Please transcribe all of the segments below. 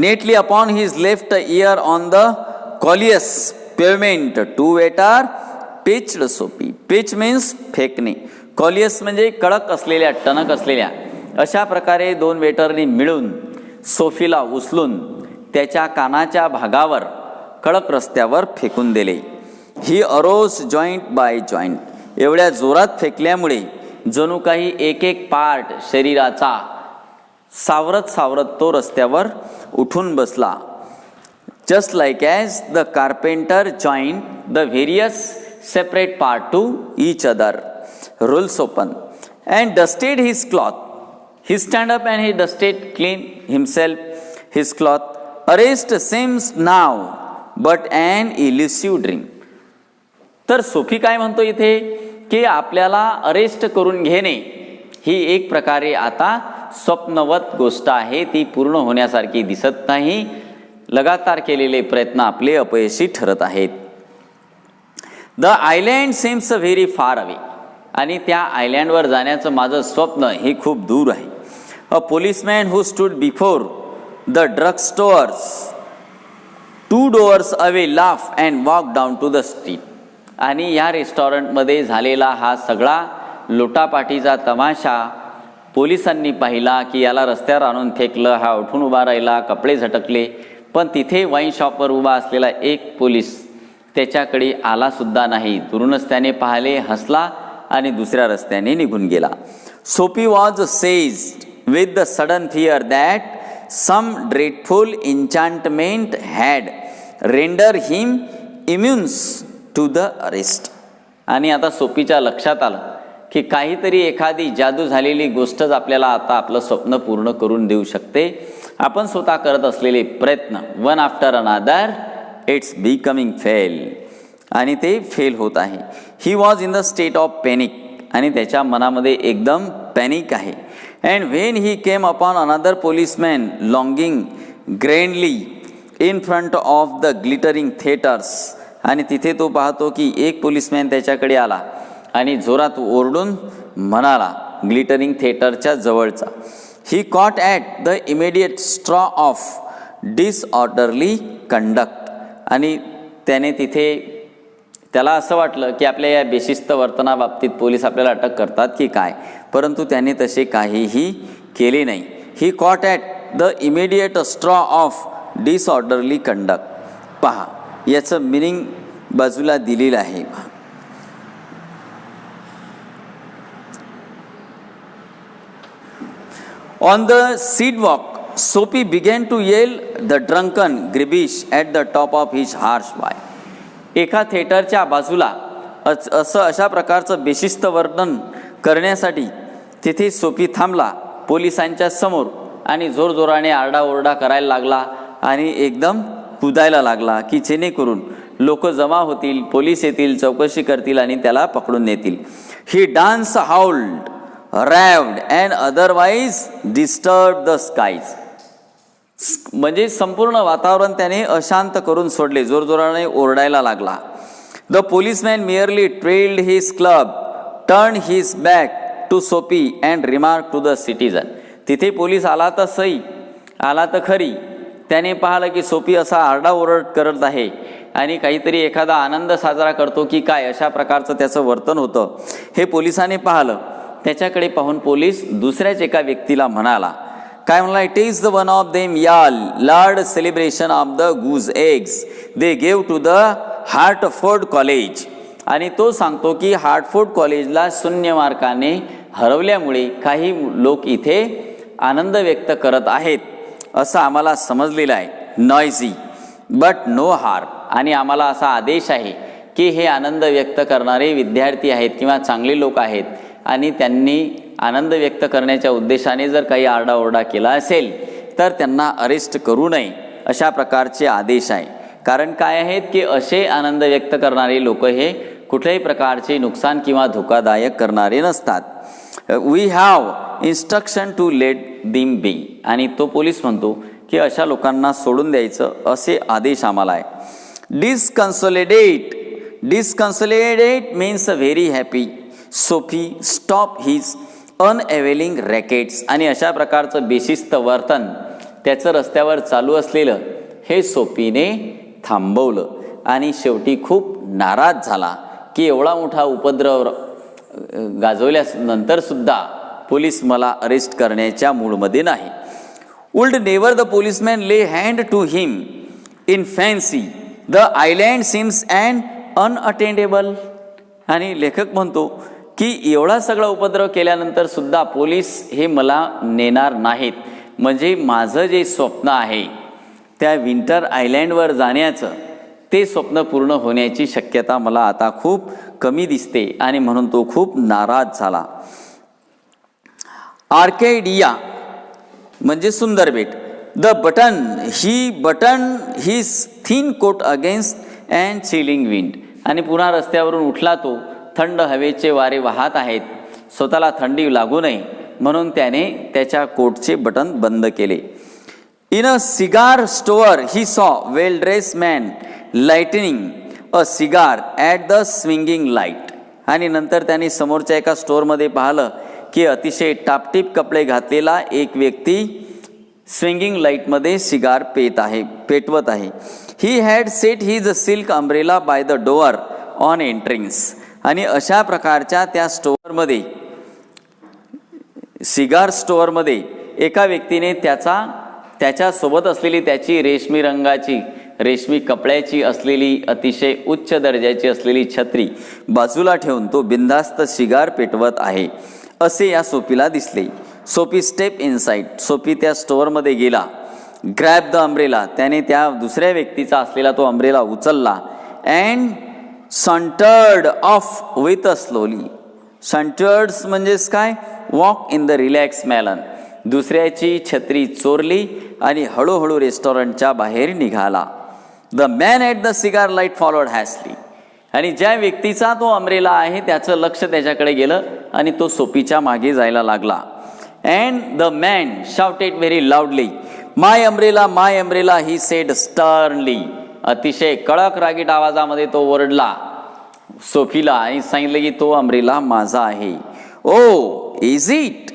neatly upon his left ear on the collious pavement. Two waiter pitched Sophie. Pitch means फेकणे. कॉलियस म्हणजे कडक असलेल्या, टणक असलेल्या. अशा प्रकारे दोन वेटरनी मिळून सोफीला उचलून त्याच्या कानाच्या भागावर कडक रस्त्यावर फेकून दिले. ही अरोज जॉईंट बाय जॉईंट. एवढ्या जोरात फेकल्यामुळे जणू काही एक एक पार्ट शरीराचा सावरत सावरत तो रस्त्यावर उठून बसला. Just like as the carpenter joint the various separate part two each other. Rolls open and dusted his cloth. He stand up and he dusted clean himself his cloth. Arrest seems now but an elusive dream. तर Sophie काय म्हणतो इथे की आपल्याला arrest करून घेणे ही एक प्रकारे आता स्वप्नवत गोष्ट आहे. ती पूर्ण होण्यासारखी दिसत नाही. लगातार केलेले प्रयत्न आपले अपयशी ठरत आहेत. The island seems very far away. आणि त्या आयलँडवर जाण्याचं माझं स्वप्न हे खूप दूर आहे. A policeman who stood before the drug stores 2 doors away laugh and walk down to the street. आणि या रेस्टॉरंटमध्ये झालेला हा सगळा लोटापाटीचा तमाशा पोलिसांनी पाहिला की याला रस्त्यावर आणून फेकलं. हा उठून उभा राहिला, कपडे झटकले. पण तिथे वाईन शॉपवर उभा असलेला एक पोलीस त्याच्याकडे आलासुद्धा नाही. दुरूनच त्याने पाहिले, हसला आणि दुसऱ्या रस्त्याने निघून गेला. Sophie was seized with the sudden fear that some dreadful enchantment had render him immune to the arrest. आणि आता सोफीच्या लक्षात आलं की काहीतरी एखादी जादू झालेली गोष्टच आपल्याला आता आपलं स्वप्न पूर्ण करून देऊ शकते. आपण स्वतः करत असलेले प्रयत्न one after another it's becoming fail. आणि ते फेल होत आहे. He was in the state of panic. आणि त्याच्या मनामध्ये एकदम पॅनिक आहे. And when he came upon another policeman longing grandly in front of the glittering theatres. आणि तिथे तो पाहतो की एक पोलिसमॅन त्याच्याकडे आला आणि जोरात ओरडून म्हणाला ग्लिटरिंग थिएटरच्या जवळचा. He caught at the immediate straw of disorderly conduct. आणि त्याने तिथे त्याला असं वाटलं की आपल्या या बेशिस्त वर्तनाबाबतीत पोलीस आपल्याला अटक करतात की काय, परंतु त्याने तसे काहीही केले नाही. He caught at the immediate straw of disorderly conduct. पहा याचं मिनिंग बाजूला दिलेलं आहे. On the sidewalk Sophie began to yell the drunken ग्रिबिश at the top of his harsh voice. एका थिएटरच्या बाजूला अशा प्रकारचं बेशिस्त वर्णन करण्यासाठी तिथे सोफी थांबला पोलिसांच्या समोर आणि जोरजोराने आरडाओरडा करायला लागला आणि एकदम कुदायला लागला की जेणेकरून लोक जमा होतील, पोलीस येतील, चौकशी करतील आणि त्याला पकडून नेतील. He dance howled raved and otherwise disturb the skies. म्हणजे संपूर्ण वातावरण त्याने अशांत करून सोडले. जोरजोराने ओरडायला लागला. The policeman merely trailed his club turn his back to Soapy and remark to the citizen. तिथे पोलीस आला तर सई, आला तर खरी. त्याने पाहिलं की सोफी असा आरडाओरड करत आहे आणि काहीतरी एखादा आनंद साजरा करतो की काय, अशा प्रकारचं त्याचं वर्तन होतं. हे पोलिसाने पाहिलं. त्याच्याकडे पाहून पोलीस दुसऱ्याच एका व्यक्तीला म्हणाला, काय म्हणला, it is the one of them Yale lads celebration of the goose eggs they gave to the Hartford college. आणि तो सांगतो की हार्टफोर्ड कॉलेजला 0 मार्काने हरवल्यामुळे काही लोक इथे आनंद व्यक्त करत आहेत असं आम्हाला समजलेलं आहे. नॉयझी बट नो हार्म. आणि आम्हाला असा आदेश आहे की हे आनंद व्यक्त करणारे विद्यार्थी आहेत किंवा चांगले लोक आहेत आणि त्यांनी आनंद व्यक्त करण्याच्या उद्देशाने जर काही आरडाओरडा केला असेल तर त्यांना अरेस्ट करू नये अशा प्रकारचे आदेश आहे. कारण काय आहेत की असे आनंद व्यक्त करणारे लोक हे कुठल्याही प्रकारचे नुकसान किंवा धोकादायक करणारे नसतात. We have instruction to let them be. आणि तो पोलीस म्हणतो की अशा लोकांना सोडून द्यायचं असे आदेश आम्हाला आहे. Disconsolated means very happy. Sophie stop his unavailing rackets. आणि अशा प्रकारचं बेशिस्त वर्तन त्याचं रस्त्यावर चालू असलेलं हे सोपीने थांबवलं आणि शेवटी खूप नाराज झाला की एवढा मोठा उपद्रव गाजवल्यानंतर सुद्धा पोलीस मला अरेस्ट करण्याच्या मूडमध्ये नाही. Would never the policeman lay hand to him in fancy the island seems and unattainable. आणि लेखक म्हणतो की एवढा सगळा उपद्रव केल्यानंतर सुद्धा पोलीस हे मला नेणार नाहीत, म्हणजे माझं जे स्वप्न आहे त्या विंटर आयलँडवर जाण्याचं ते स्वप्न पूर्ण होण्याची शक्यता मला आता खूप कमी दिसते आणि म्हणून तो खूप नाराज झाला. आर्केडिया म्हणजे सुंदर बेट. The button his thin coat against and chilling wind. आणि पुन्हा रस्त्यावरून उठला तो. थंड हवेचे वारे वाहत आहेत, स्वतःला थंडी लागू नये म्हणून त्याने त्याच्या कोटचे बटन बंद केले. In a cigar store he saw well dress man lightning a cigar at the swinging light. आणि नंतर त्यांनी समोरच्या एका स्टोअरमध्ये पाहिलं की अतिशय टापटीप कपडे घातलेला एक व्यक्ती स्विंगिंग लाईटमध्ये सिगार पेटवत आहे. He had set his silk umbrella by the door on entering. आणि अशा प्रकारच्या त्या स्टोअरमध्ये, सिगार स्टोअरमध्ये एका व्यक्तीने त्याच्यासोबत असलेली त्याची रेशमी कपड्याची असलेली अतिशय उच्च दर्जाची असलेली छत्री बाजूला ठेवून तो बिनधास्त सिगार पेटवत आहे असे या सोपीला दिसले. सोपी स्टेप इनसाइड. सोपी त्या स्टोअरमध्ये गेला. Grab the umbrella. त्याने त्या दुसऱ्या व्यक्तीचा असलेला तो अम्ब्रेला उचलला. And sauntered off with a slowly. Sauntered म्हणजेच काय? Walk in the relax manner. दुसऱ्याची छत्री चोरली आणि हळूहळू रेस्टॉरंटच्या बाहेर निघाला. The man at the cigar light followed hastily. आणि ज्या व्यक्तीचा तो अम्ब्रेला आहे त्याचं लक्ष त्याच्याकडे गेलं आणि तो सोपीच्या मागे जायला लागला. And the man shouted very लाऊडली, my umbrella he said sternly. अतिशय कडक रागीट आवाजामध्ये तो ओरडला सोफीला आणि सांगितलं की तो अम्ब्रेला माझा आहे. ओ इज इट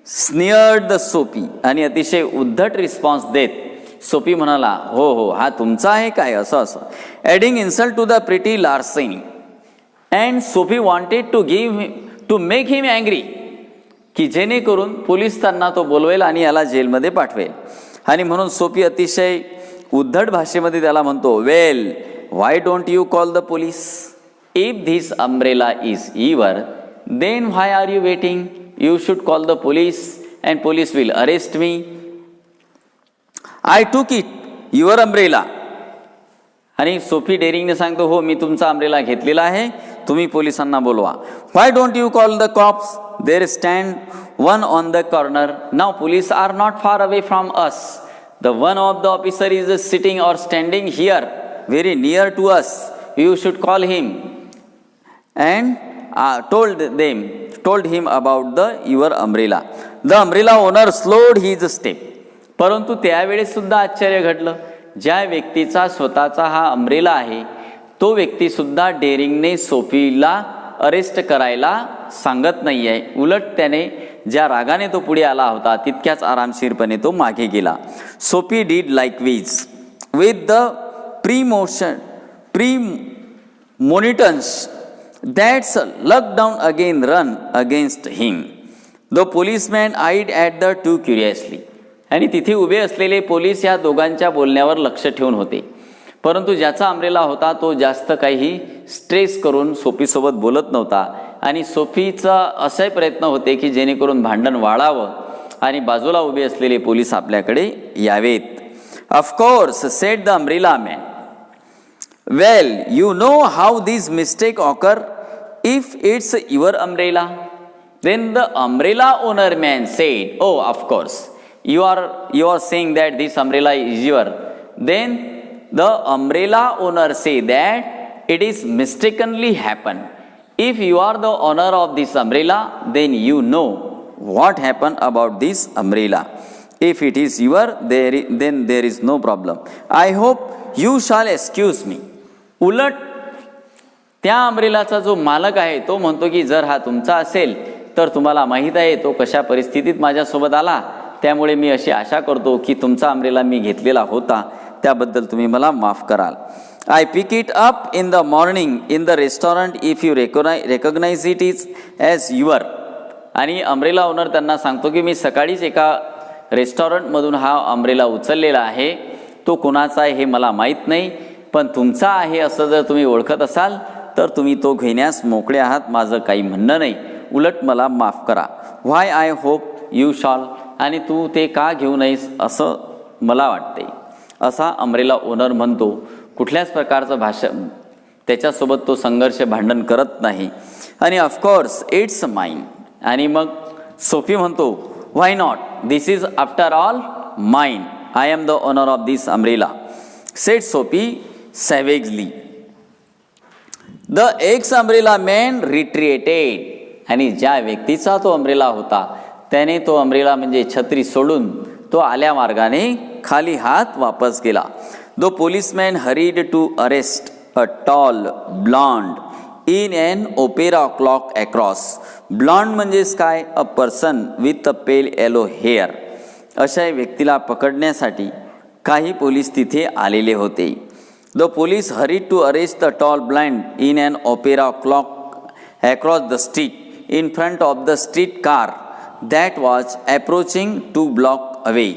स्नियर्ड द सोपी. आणि अतिशय उद्धट रिस्पॉन्स देत सोपी म्हणाला, हो हो, हा तुमचा आहे काय, असं. Adding insult to the pretty larceny. And Sophie wanted to make him angry, की जेणेकरून पोलीस त्यांना तो बोलवेल आणि याला जेलमध्ये पाठवेल. आणि म्हणून सोफी अतिशय उद्धट भाषेमध्ये त्याला म्हणतो, well why don't you call the police? If this umbrella is your then why are you waiting? You should call the police and police will arrest me. I took it, your umbrella. आणि Sophie डेरिंगने सांगतो, हो मी तुमचा umbrella घेतलेला आहे, तुम्ही पोलिसांना बोलवा. Why don't you call the cops? There stand one on the corner. Now police are not far away from us. The one of the officer is sitting or standing here, very near to us. You should call him. And told him about your umbrella. The umbrella owner slowed his step. परंतु त्यावेळेस सुद्धा आश्चर्य घडलं. ज्या व्यक्तीचा स्वतःचा हा umbrella आहे तो व्यक्ती सुद्धा डेरिंगने सोफीला अरेस्ट करायला सांगत नाही आहे. उलट त्याने ज्या रागाने तो पुढे आला होता तितक्याच आरामशीरपणे तो मागे गेला. Sophie did likewise with the premonitions That's lockdown again run against him. The policeman eyed at the two curiously. आणि तिथे उभे असलेले पोलीस या दोघांच्या बोलण्यावर लक्ष ठेवून होते. परंतु ज्याचा अम्ब्रेला होता तो जास्त काही स्ट्रेस करून सोफीसोबत बोलत नव्हता. आणि सोफीचा असे प्रयत्न होते की जेणेकरून भांडण वाढावं आणि बाजूला उभे असलेले पोलीस आपल्याकडे यावेत. Of course sed the umbrella man. Well you know how this mistake occur if it's your umbrella. Then the umbrella owner man said, oh of course you are saying that this umbrella is your. Then the umbrella owner say that it is mistakenly happened. If you are the owner of this umbrella then you know what happened about this umbrella. If it is your then there is no problem. I hope you shall excuse me. उलट त्या अम्ब्रेलाचा जो मालक आहे तो म्हणतो की जर हा तुमचा असेल तर तुम्हाला माहीत आहे तो कशा परिस्थितीत माझ्यासोबत आला, त्यामुळे मी अशी आशा करतो की तुमचा अम्ब्रेला मी घेतलेला होता, त्याबद्दल तुम्ही मला माफ कराल. I pick it up in the morning in the restaurant if you recognise it is as your. आणि अम्ब्रेला ओनर त्यांना सांगतो की मी सकाळीच एका रेस्टॉरंटमधून हा अम्ब्रेला उचललेला आहे, तो कोणाचा आहे हे मला माहीत नाही, पण तुमचा आहे असं जर तुम्ही ओळखत असाल तर तुम्ही तो घेण्यास मोकळे आहात, माझं काही म्हणणं नाही, उलट मला माफ करा. Why I hope you shall. आणि तू ते का घेऊ नयेस असं मला वाटते, असा अम्ब्रेला ओनर म्हणतो. कुठल्याच प्रकारचं भाषण त्याच्यासोबत तो संघर्ष भांडण करत नाही. आणि ऑफकोर्स इट्स माइन. आणि मग सोफी म्हणतो why not, this is after all mine, I am the owner of this umbrella, said Sophie savagely. The ex umbrella man retreated. आणि ज्या व्यक्तीचा तो अम्ब्रेला होता त्याने तो अम्ब्रेला म्हणजे छत्री सोडून तो आल्या मार्गाने खाली हात वापस गेला. The policeman hurried to arrest a tall blonde in an opera cloak across. Blonde म्हणजेच काय, a person with a pale yellow hair. अशा व्यक्तीला पकडण्यासाठी काही पोलीस तिथे आलेले होते. The police hurried to arrest the tall blind in an opera cloak across the street in front of the street car that was approaching 2 block away.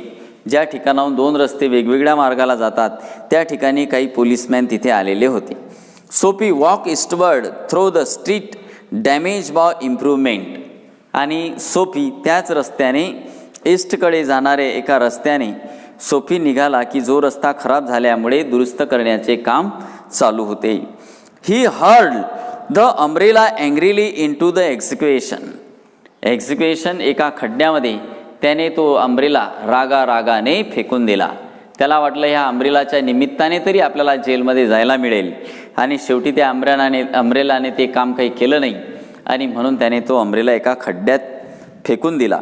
ज्या ठिकाणाहून 2 रस्ते वेगवेगळ्या मार्गाला जातात त्या ठिकाणी काही पोलीसमॅन तिथे आलेले होते. Soapy walk eastward through the street damage by improvement. आणि सोफी त्याच रस्त्याने ईस्टकडे जाणारे एका रस्त्याने सोफी निघाला की जो रस्ता खराब झाल्यामुळे दुरुस्त करण्याचे काम चालू होते. He hurled the umbrella angrily into the execution. Execution एका खड्ड्यामध्ये त्याने तो अम्ब्रेला रागाने फेकून दिला. त्याला वाटलं ह्या अम्ब्रेलाच्या निमित्ताने तरी आपल्याला जेलमध्ये जायला मिळेल, आणि शेवटी त्या अम्ब्रेलाने ते काम काही केलं नाही आणि म्हणून त्याने तो अम्ब्रेला एका खड्ड्यात फेकून दिला.